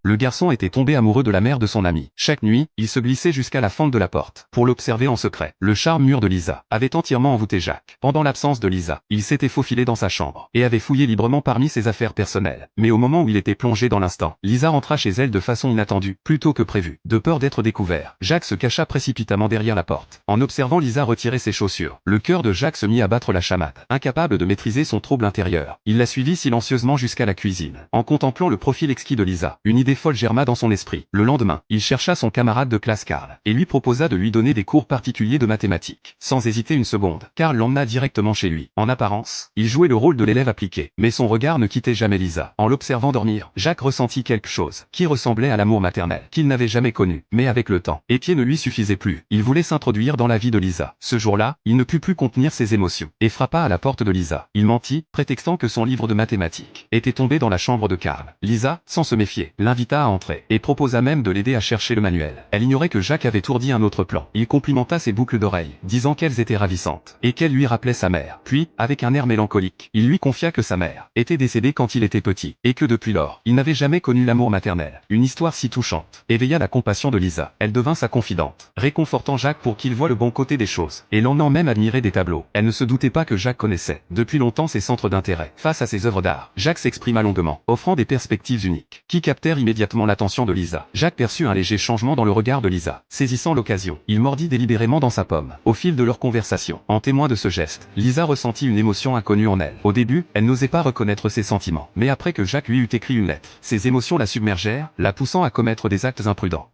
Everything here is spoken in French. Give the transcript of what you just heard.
Le garçon était tombé amoureux de la mère de son ami. Chaque nuit, il se glissait jusqu'à la fente de la porte, pour l'observer en secret. Le charme mûr de Lisa avait entièrement envoûté Jacques. Pendant l'absence de Lisa, il s'était faufilé dans sa chambre, et avait fouillé librement parmi ses affaires personnelles. Mais au moment où il était plongé dans l'instant, Lisa rentra chez elle de façon inattendue, plus tôt que prévu. De peur d'être découvert, Jacques se cacha précipitamment derrière la porte. En observant Lisa retirer ses chaussures, le cœur de Jacques se mit à battre la chamade. Incapable de maîtriser son trouble intérieur, il la suivit silencieusement jusqu'à la cuisine. En contemplant le profil exquis de Lisa, une idée folle germa dans son esprit. Le lendemain, il chercha son camarade de classe Karl, et lui proposa de lui donner des cours particuliers de mathématiques. Sans hésiter une seconde, Karl l'emmena directement chez lui. En apparence, il jouait le rôle de l'élève appliqué, mais son regard ne quittait jamais Lisa. En l'observant dormir, Jacques ressentit quelque chose qui ressemblait à l'amour maternel qu'il n'avait jamais connu. Mais avec le temps, Étienne ne lui suffisait plus. Il voulait s'introduire dans la vie de Lisa. Ce jour-là, il ne put plus contenir ses émotions et frappa à la porte de Lisa. Il mentit, prétextant que son livre de mathématiques était tombé dans la chambre de Karl. Lisa, sans se méfier, l'invita à entrer et proposa même de l'aider à chercher le manuel. Elle ignorait que Jacques avait ourdi un autre plan. Il complimenta ses boucles d'oreilles, disant qu'elles étaient ravissantes et qu'elles lui rappelaient sa mère. Puis, avec un air mélancolique, il lui confia que sa mère était décédée quand il était petit et que depuis lors, il n'avait jamais connu l'amour maternel. Une histoire si touchante éveilla la compassion de Lisa. Elle devint sa confidente, réconfortant Jacques pour qu'il voie le bon côté des choses, et l'emmenant même admirer des tableaux. Elle ne se doutait pas que Jacques connaissait depuis longtemps ses centres d'intérêt. Face à ses œuvres d'art, Jacques s'exprima longuement, offrant des perspectives uniques, qui captèrent immédiatement l'attention de Lisa. Jacques perçut un léger changement dans le regard de Lisa. Saisissant l'occasion, il mordit délibérément dans sa pomme. Au fil de leur conversation, en témoin de ce geste, Lisa ressentit une émotion inconnue en elle. Au début, elle n'osait pas reconnaître ses sentiments, mais après que Jacques lui eut écrit une lettre, ses émotions la submergèrent, la poussant à commettre des actes imprudents.